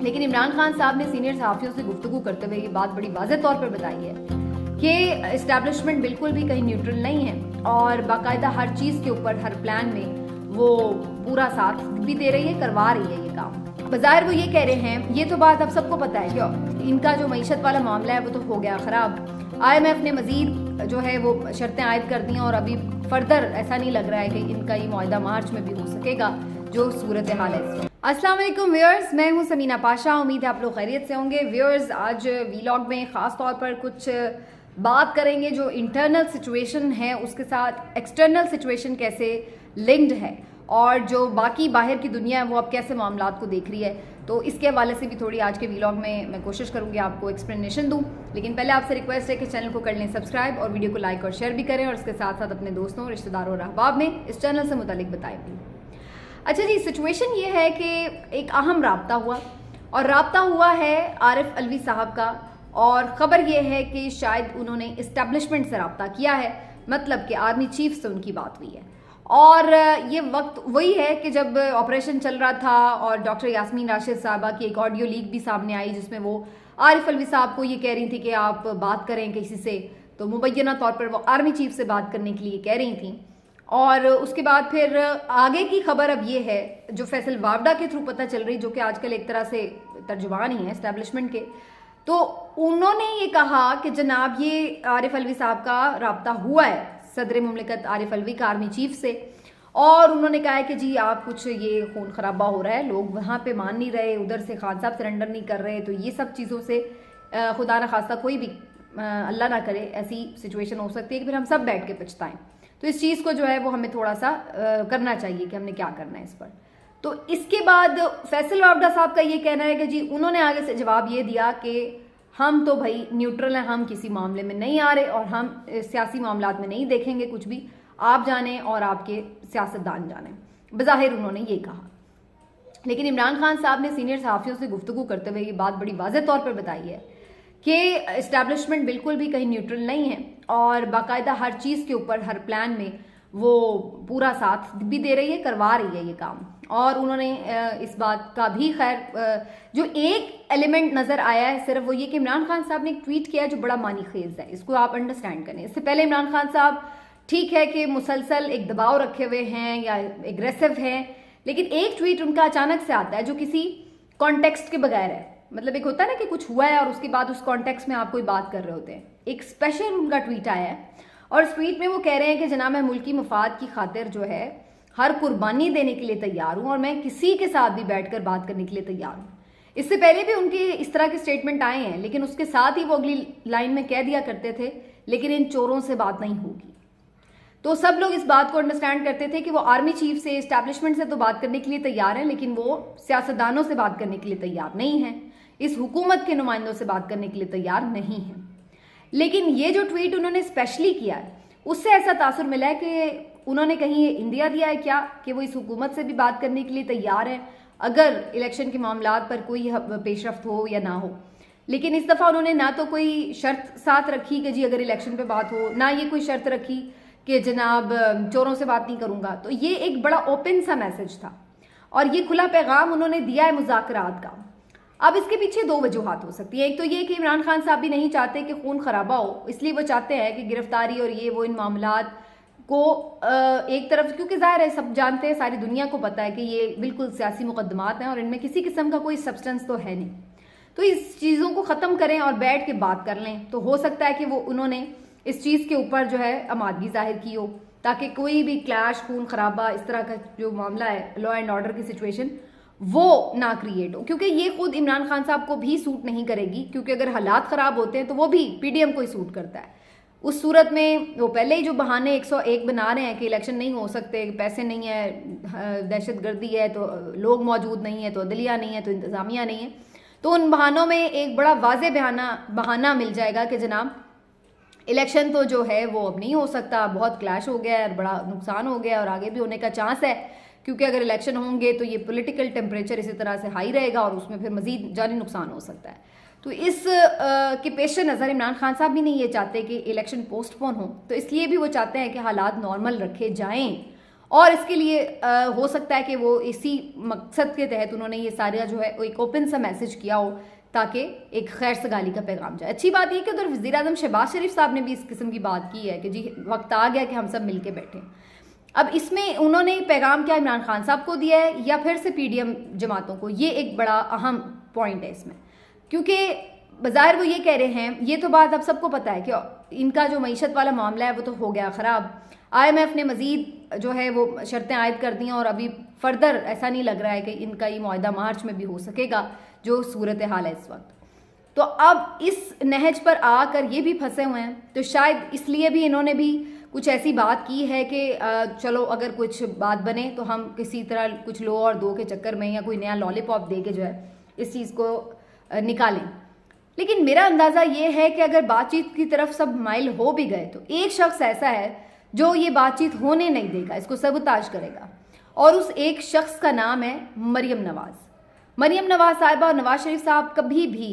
لیکن عمران خان صاحب نے سینئر صحافیوں سے گفتگو کرتے ہوئے یہ بات بڑی واضح طور پر بتائی ہے کہ اسٹیبلشمنٹ بالکل بھی کہیں نیوٹرل نہیں ہے اور باقاعدہ ہر چیز کے اوپر ہر پلان میں وہ پورا ساتھ بھی دے رہی ہے، کروا رہی ہے یہ کام۔ بظاہر وہ یہ کہہ رہے ہیں، یہ تو بات اب سب کو پتہ ہے کہ ان کا جو معیشت والا معاملہ ہے وہ تو ہو گیا خراب، IMF نے مزید جو ہے وہ شرطیں عائد کر دی ہیں اور ابھی فردر ایسا نہیں لگ رہا ہے کہ ان کا یہ معاہدہ مارچ میں بھی ہو سکے گا جو صورتحال ہے۔ السلام علیکم ویورز، میں ہوں سمینہ پاشا، امید ہے آپ لوگ خیریت سے ہوں گے۔ ویورز، آج ویلاگ میں خاص طور پر کچھ بات کریں گے جو انٹرنل سچویشن ہے اس کے ساتھ ایکسٹرنل سچویشن کیسے لنکڈ ہے اور جو باقی باہر کی دنیا ہے وہ اب کیسے معاملات کو دیکھ رہی ہے، تو اس کے حوالے سے بھی تھوڑی آج کے ویلاگ میں کوشش کروں گی آپ کو ایکسپلینیشن دوں۔ لیکن پہلے آپ سے ریکویسٹ ہے کہ چینل کو کر لیں سبسکرائب اور ویڈیو کو لائک اور شیئر بھی کریں اور اس کے ساتھ ساتھ اپنے دوستوں، رشتہ داروں اور احباب میں اس چینل سے متعلق بتائیں بھی۔ اچھا جی، سچویشن یہ ہے کہ ایک اہم رابطہ ہوا اور رابطہ ہوا ہے عارف علوی صاحب کا، اور خبر یہ ہے کہ شاید انہوں نے اسٹیبلشمنٹ سے رابطہ کیا ہے، مطلب کہ آرمی چیف سے ان کی بات ہوئی ہے۔ اور یہ وقت وہی ہے کہ جب آپریشن چل رہا تھا اور ڈاکٹر یاسمین راشد صاحبہ کی ایک آڈیو لیک بھی سامنے آئی جس میں وہ عارف علوی صاحب کو یہ کہہ رہی تھی کہ آپ بات کریں کسی سے، تو مبینہ طور پر وہ آرمی چیف سے بات کرنے کے لیے کہہ رہی تھیں۔ اور اس کے بعد پھر آگے کی خبر اب یہ ہے جو فیصل واوڈا کے تھرو پتہ چل رہی، جو کہ آج کل ایک طرح سے ترجمان ہی ہیں اسٹیبلشمنٹ کے، تو انہوں نے یہ کہا کہ جناب یہ عارف علوی صاحب کا رابطہ ہوا ہے صدر مملکت عارف علوی کا آرمی چیف سے، اور انہوں نے کہا ہے کہ جی آپ کچھ یہ خون خرابہ ہو رہا ہے، لوگ وہاں پہ مان نہیں رہے، ادھر سے خان صاحب سرنڈر نہیں کر رہے، تو یہ سب چیزوں سے خدا نہ خواستہ کوئی بھی اللہ نہ کرے ایسی سچویشن ہو سکتی ہے کہ پھر ہم سب بیٹھ کے پچھتائیں، تو اس چیز کو جو ہے وہ ہمیں تھوڑا سا کرنا چاہیے کہ ہم نے کیا کرنا ہے اس پر۔ تو اس کے بعد فیصل واوڈا صاحب کا یہ کہنا ہے کہ جی انہوں نے آگے سے جواب یہ دیا کہ ہم تو بھائی نیوٹرل ہیں، ہم کسی معاملے میں نہیں آ رہے اور ہم سیاسی معاملات میں نہیں دیکھیں گے کچھ بھی، آپ جانیں اور آپ کے سیاستدان جانیں، بظاہر انہوں نے یہ کہا۔ لیکن عمران خان صاحب نے سینئر صحافیوں سے گفتگو کرتے ہوئے یہ بات بڑی واضح طور پر بتائی ہے کہ اسٹیبلشمنٹ بالکل بھی کہیں نیوٹرل نہیں ہے اور باقاعدہ ہر چیز کے اوپر ہر پلان میں وہ پورا ساتھ بھی دے رہی ہے، کروا رہی ہے یہ کام۔ اور انہوں نے اس بات کا بھی خیر جو ایک ایلیمنٹ نظر آیا ہے صرف وہ یہ کہ عمران خان صاحب نے ایک ٹویٹ کیا جو بڑا معنی خیز ہے، اس کو آپ انڈرسٹینڈ کریں۔ اس سے پہلے عمران خان صاحب ٹھیک ہے کہ مسلسل ایک دباؤ رکھے ہوئے ہیں یا ایگریسو ہیں، لیکن ایک ٹویٹ ان کا اچانک سے آتا ہے جو کسی کانٹیکسٹ کے بغیر ہے، مطلب ایک ہوتا ہے نا کہ کچھ ہوا ہے اور اس کے بعد اس کانٹیکسٹ میں آپ کوئی بات کر رہے ہوتے ہیں، ایک اسپیشل ان کا ٹویٹ آیا ہے اور اس ٹویٹ میں وہ کہہ رہے ہیں کہ جناب میں ملکی مفاد کی خاطر جو ہے ہر قربانی دینے کے لیے تیار ہوں اور میں کسی کے ساتھ بھی بیٹھ کر بات کرنے کے لیے تیار ہوں۔ اس سے پہلے بھی ان کے اس طرح کے سٹیٹمنٹ آئے ہیں، لیکن اس کے ساتھ ہی وہ اگلی لائن میں کہہ دیا کرتے تھے لیکن ان چوروں سے بات نہیں ہوگی۔ تو سب لوگ اس بات کو انڈرسٹینڈ کرتے تھے کہ وہ آرمی چیف سے اسٹیبلشمنٹ سے تو بات کرنے کے لیے تیار ہیں لیکن وہ سیاستدانوں سے بات کرنے کے لیے تیار نہیں ہیں، اس حکومت کے نمائندوں سے بات کرنے کے لیے تیار نہیں ہیں۔ لیکن یہ جو ٹویٹ انہوں نے اسپیشلی کیا ہے اس سے ایسا تاثر ملا ہے کہ انہوں نے کہیں اندیا دیا ہے کیا کہ وہ اس حکومت سے بھی بات کرنے کے لیے تیار ہیں اگر الیکشن کے معاملات پر کوئی پیش رفت ہو یا نہ ہو۔ لیکن اس دفعہ انہوں نے نہ تو کوئی شرط ساتھ رکھی کہ جی اگر الیکشن پہ بات ہو، نہ یہ کوئی شرط رکھی کہ جناب چوروں سے بات نہیں کروں گا، تو یہ ایک بڑا اوپن سا میسج تھا اور یہ کھلا پیغام انہوں نے دیا ہے مذاکرات کا۔ اب اس کے پیچھے دو وجوہات ہو سکتی ہیں، ایک تو یہ کہ عمران خان صاحب بھی نہیں چاہتے کہ خون خرابہ ہو، اس لیے وہ چاہتے ہیں کہ گرفتاری اور یہ وہ ان معاملات کو ایک طرف، کیونکہ ظاہر ہے سب جانتے ہیں، ساری دنیا کو پتہ ہے کہ یہ بالکل سیاسی مقدمات ہیں اور ان میں کسی قسم کا کوئی سبسٹنس تو ہے نہیں، تو اس چیزوں کو ختم کریں اور بیٹھ کے بات کر لیں، تو ہو سکتا ہے کہ وہ انہوں نے اس چیز کے اوپر جو ہے آمادگی ظاہر کی ہو تاکہ کوئی بھی کلیش، خون خرابہ، اس طرح کا جو معاملہ ہے لا اینڈ آرڈر کی سچویشن وہ نہ کریٹ ہو، کیونکہ یہ خود عمران خان صاحب کو بھی سوٹ نہیں کرے گی، کیونکہ اگر حالات خراب ہوتے ہیں تو وہ بھی پی ڈی ایم کو ہی سوٹ کرتا ہے۔ اس صورت میں وہ پہلے ہی جو بہانے 101 بنا رہے ہیں کہ الیکشن نہیں ہو سکتے، پیسے نہیں ہے، دہشت گردی ہے تو لوگ موجود نہیں ہیں، تو عدلیہ نہیں ہے، تو انتظامیہ نہیں ہے، تو ان بہانوں میں ایک بڑا واضح بہانہ مل جائے گا کہ جناب الیکشن تو جو ہے وہ اب نہیں ہو سکتا، بہت کلیش ہو گیا ہے اور بڑا نقصان ہو گیا اور آگے بھی ہونے کا چانس ہے، کیونکہ اگر الیکشن ہوں گے تو یہ پولیٹیکل ٹیمپریچر اسی طرح سے ہائی رہے گا اور اس میں پھر مزید جانی نقصان ہو سکتا ہے۔ تو اس کے پیش نظر عمران خان صاحب بھی نہیں یہ چاہتے کہ الیکشن پوسٹ پون ہو، تو اس لیے بھی وہ چاہتے ہیں کہ حالات نارمل رکھے جائیں اور اس کے لیے ہو سکتا ہے کہ وہ اسی مقصد کے تحت انہوں نے یہ سارا جو ہے ایک اوپن سا میسج کیا ہو تاکہ ایک خیر سگالی کا پیغام جائے. اچھی بات یہ کہ ادھر وزیر اعظم شہباز شریف صاحب نے بھی اس قسم کی بات کی ہے کہ جی وقت آ گیا کہ ہم سب مل کے بیٹھیں. اب اس میں انہوں نے پیغام کیا عمران خان صاحب کو دیا ہے یا پھر سے پی ڈی ایم جماعتوں کو, یہ ایک بڑا اہم پوائنٹ ہے اس میں, کیونکہ بظاہر وہ یہ کہہ رہے ہیں, یہ تو بات اب سب کو پتہ ہے کہ ان کا جو معیشت والا معاملہ ہے وہ تو ہو گیا خراب. آئی ایم ایف نے مزید جو ہے وہ شرطیں عائد کر دی ہیں اور ابھی فردر ایسا نہیں لگ رہا ہے کہ ان کا یہ معاہدہ مارچ میں بھی ہو سکے گا جو صورتحال ہے اس وقت. تو اب اس نہج پر آ کر یہ بھی پھنسے ہوئے ہیں, تو شاید اس لیے بھی انہوں نے بھی کچھ ایسی بات کی ہے کہ چلو اگر کچھ بات بنے تو ہم کسی طرح کچھ لو اور دو کے چکر میں یا کوئی نیا لالی پاپ دے کے جو ہے اس چیز کو نکالیں. لیکن میرا اندازہ یہ ہے کہ اگر بات چیت کی طرف سب مائل ہو بھی گئے تو ایک شخص ایسا ہے جو یہ بات چیت ہونے نہیں دے گا, اس کو سبوتاژ کرے گا, اور اس ایک شخص کا نام ہے مریم نواز. مریم نواز صاحبہ اور نواز شریف صاحب کبھی بھی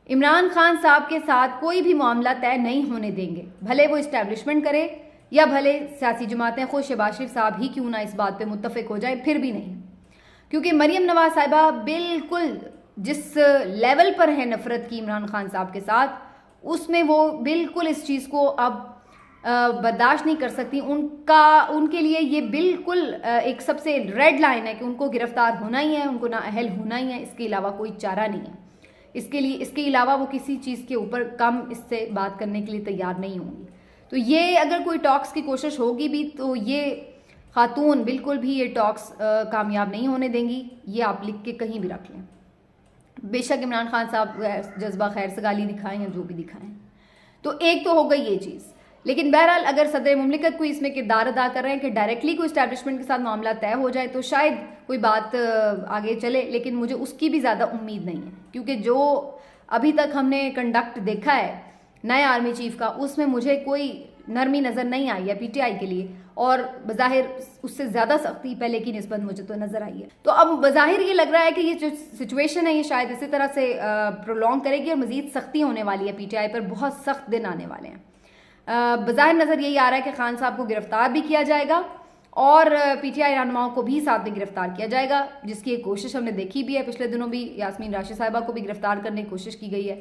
عمران خان صاحب کے ساتھ کوئی بھی معاملہ طے نہیں ہونے دیں گے, بھلے وہ اسٹیبلشمنٹ کرے یا بھلے سیاسی جماعتیں خود شہباز شریف صاحب ہی کیوں نہ اس بات پہ متفق ہو جائیں, پھر بھی نہیں. کیونکہ مریم نواز صاحبہ بالکل جس لیول پر ہے نفرت کی عمران خان صاحب کے ساتھ, اس میں وہ بالکل اس چیز کو اب برداشت نہیں کر سکتی. ان کے لیے یہ بالکل ایک سب سے ریڈ لائن ہے کہ ان کو گرفتار ہونا ہی ہے, ان کو نااہل ہونا ہی ہے, اس کے علاوہ کوئی چارہ نہیں ہے. اس کے علاوہ وہ کسی چیز کے اوپر کم اس سے بات کرنے کے لیے تیار نہیں ہوں گی. تو یہ اگر کوئی ٹاکس کی کوشش ہوگی بھی تو یہ خاتون بالکل بھی یہ ٹاکس کامیاب نہیں ہونے دیں گی, یہ آپ لکھ کے کہیں بھی رکھ لیں. بے شک عمران خان صاحب جذبہ خیر سگالی دکھائیں یا جو بھی دکھائیں. تو ایک تو ہو گئی یہ چیز. لیکن بہرحال اگر صدر مملکت کوئی اس میں کردار ادا کر رہے ہیں کہ ڈائریکٹلی کوئی اسٹیبلشمنٹ کے ساتھ معاملہ طے ہو جائے تو شاید کوئی بات آگے چلے, لیکن مجھے اس کی بھی زیادہ امید نہیں ہے, کیونکہ جو ابھی تک ہم نے کنڈکٹ دیکھا ہے نئے آرمی چیف کا, اس میں مجھے کوئی نرمی نظر نہیں آئی ہے پی ٹی آئی کے لیے, اور بظاہر اس سے زیادہ سختی پہلے کی نسبت مجھے تو نظر آئی ہے. تو اب بظاہر یہ لگ رہا ہے کہ یہ جو سچویشن ہے یہ شاید اسی طرح سے پرولونگ کرے گی اور مزید سختی ہونے والی ہے, پی ٹی آئی پر بہت سخت دن آنے والے ہیں. بظاہر نظر یہی آ رہا ہے کہ خان صاحب کو گرفتار بھی کیا جائے گا اور پی ٹی آئی رہنماؤں کو بھی ساتھ میں گرفتار کیا جائے گا, جس کی ایک کوشش ہم نے دیکھی بھی ہے. پچھلے دنوں بھی یاسمین راشد صاحبہ کو بھی گرفتار کرنے کی کوشش کی گئی ہے.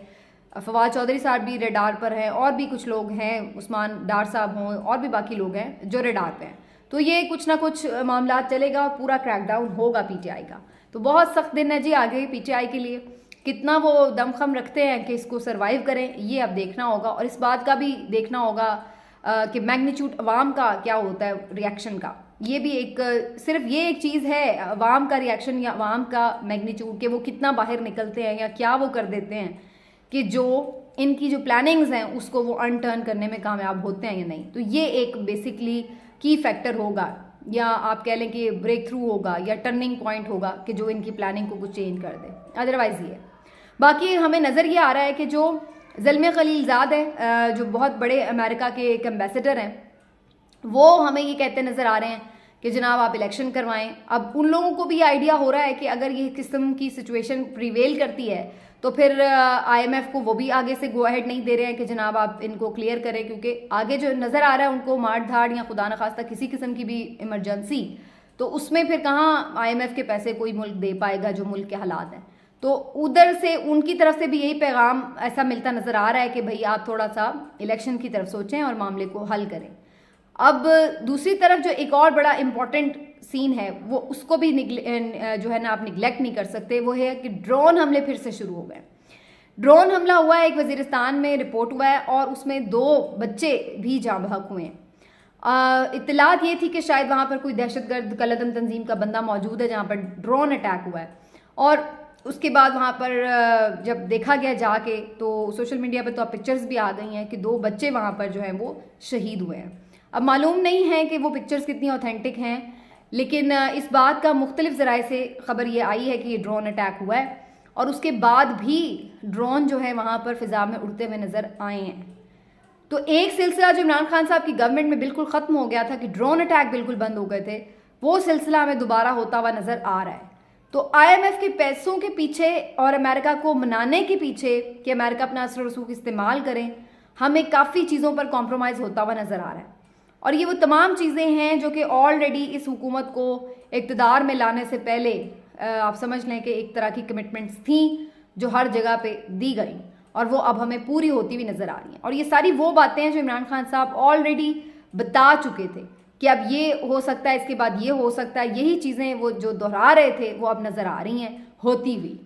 فواد چودھری صاحب بھی ریڈار پر ہیں, اور بھی کچھ لوگ ہیں, عثمان ڈار صاحب ہوں, اور بھی باقی لوگ ہیں جو ریڈار پہ ہیں. تو یہ کچھ نہ کچھ معاملات چلے گا, پورا کریک ڈاؤن ہوگا پی ٹی آئی کا. تو بہت سخت دن ہے جی آگے پی ٹی آئی کے لیے. کتنا وہ دم خم رکھتے ہیں کہ اس کو سروائیو کریں یہ اب دیکھنا ہوگا, اور اس بات کا بھی دیکھنا ہوگا کہ میگنیچیوڈ عوام کا کیا ہوتا ہے ریاکشن کا. یہ بھی ایک صرف یہ ایک چیز ہے عوام کا ریاکشن یا عوام کا میگنیچیوڈ کہ وہ کتنا باہر نکلتے ہیں یا کیا وہ کر دیتے ہیں کہ جو ان کی جو پلاننگز ہیں اس کو وہ ان ٹرن کرنے میں کامیاب ہوتے ہیں یا نہیں. تو یہ ایک بیسکلی کی فیکٹر ہوگا, یا آپ کہہ لیں کہ بریک تھرو ہوگا یا ٹرننگ پوائنٹ ہوگا کہ جو ان کی پلاننگ کو کچھ چینج کر دے. ادروائز یہ باقی ہمیں نظر یہ آ رہا ہے کہ جو زلمے خلیل زاد ہیں جو بہت بڑے امریکہ کے ایک ایمبیسڈر ہیں, وہ ہمیں یہ کہتے نظر آ رہے ہیں کہ جناب آپ الیکشن کروائیں. اب ان لوگوں کو بھی آئیڈیا ہو رہا ہے کہ اگر یہ قسم کی سچویشن پریویل کرتی ہے تو پھر آئی ایم ایف کو وہ بھی آگے سے گو اہیڈ نہیں دے رہے ہیں کہ جناب آپ ان کو کلیئر کریں, کیونکہ آگے جو نظر آ رہا ہے ان کو مار دھاڑ یا خدا نخواستہ کسی قسم کی بھی ایمرجنسی, تو اس میں پھر کہاں آئی ایم ایف کے پیسے کوئی ملک دے پائے گا جو ملک کے حالات ہیں. تو ادھر سے ان کی طرف سے بھی یہی پیغام ایسا ملتا نظر آ رہا ہے کہ بھئی آپ تھوڑا سا الیکشن کی طرف سوچیں اور معاملے کو حل کریں. اب دوسری طرف جو ایک اور بڑا امپورٹنٹ سین ہے وہ اس کو بھی جو ہے نا آپ نگلیکٹ نہیں کر سکتے, وہ ہے کہ ڈرون حملے پھر سے شروع ہو گئے. ڈرون حملہ ہوا ہے ایک وزیرستان میں رپورٹ ہوا ہے, اور اس میں 2 بچے بھی جاں بحق ہوئے ہیں. اطلاعات یہ تھی کہ شاید وہاں پر کوئی دہشت گرد کالعدم تنظیم کا بندہ موجود ہے جہاں پر ڈرون اٹیک ہوا ہے, اور اس کے بعد وہاں پر جب دیکھا گیا جا کے تو سوشل میڈیا پہ تو اب پکچرز بھی آ گئی ہیں کہ 2 بچے وہاں پر جو ہیں وہ شہید ہوئے ہیں. اب معلوم نہیں ہے کہ وہ پکچرز کتنی اوتھینٹک ہیں, لیکن اس بات کا مختلف ذرائع سے خبر یہ آئی ہے کہ یہ ڈرون اٹیک ہوا ہے, اور اس کے بعد بھی ڈرون جو ہے وہاں پر فضا میں اڑتے ہوئے نظر آئے ہیں. تو ایک سلسلہ جو عمران خان صاحب کی گورنمنٹ میں بالکل ختم ہو گیا تھا کہ ڈرون اٹیک بالکل بند ہو گئے تھے, وہ سلسلہ ہمیں دوبارہ ہوتا ہوا نظر آ رہا ہے. تو آئی ایم ایف کے پیسوں کے پیچھے اور امریکہ کو منانے کے پیچھے کہ امریکہ اپنا اثر و رسوخ استعمال کریں, ہمیں کافی چیزوں پر کمپرومائز ہوتا ہوا نظر آ رہا ہے. اور یہ وہ تمام چیزیں ہیں جو کہ آلریڈی اس حکومت کو اقتدار میں لانے سے پہلے آپ سمجھ لیں کہ ایک طرح کی کمٹمنٹس تھیں جو ہر جگہ پہ دی گئیں اور وہ اب ہمیں پوری ہوتی ہوئی نظر آ رہی ہیں. اور یہ ساری وہ باتیں ہیں جو عمران خان صاحب آلریڈی بتا چکے تھے کہ اب یہ ہو سکتا ہے, اس کے بعد یہ ہو سکتا ہے, یہی چیزیں وہ جو دہرا رہے تھے وہ اب نظر آ رہی ہیں ہوتی ہوئی.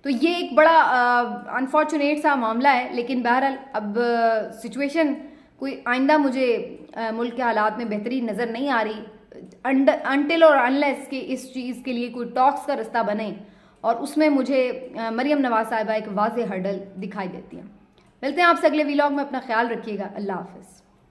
تو یہ ایک بڑا انفارچونیٹ سا معاملہ ہے, لیکن بہرحال اب سچویشن کوئی آئندہ مجھے ملک کے حالات میں بہتری نظر نہیں آ رہی انٹل اور انلیس کہ اس چیز کے لیے کوئی ٹاکس کا رستہ بنے, اور اس میں مجھے مریم نواز صاحبہ ایک واضح ہرڈل دکھائی دیتی ہیں. ملتے ہیں آپ سے اگلے ویلاگ میں, اپنا خیال رکھیے گا, اللہ حافظ.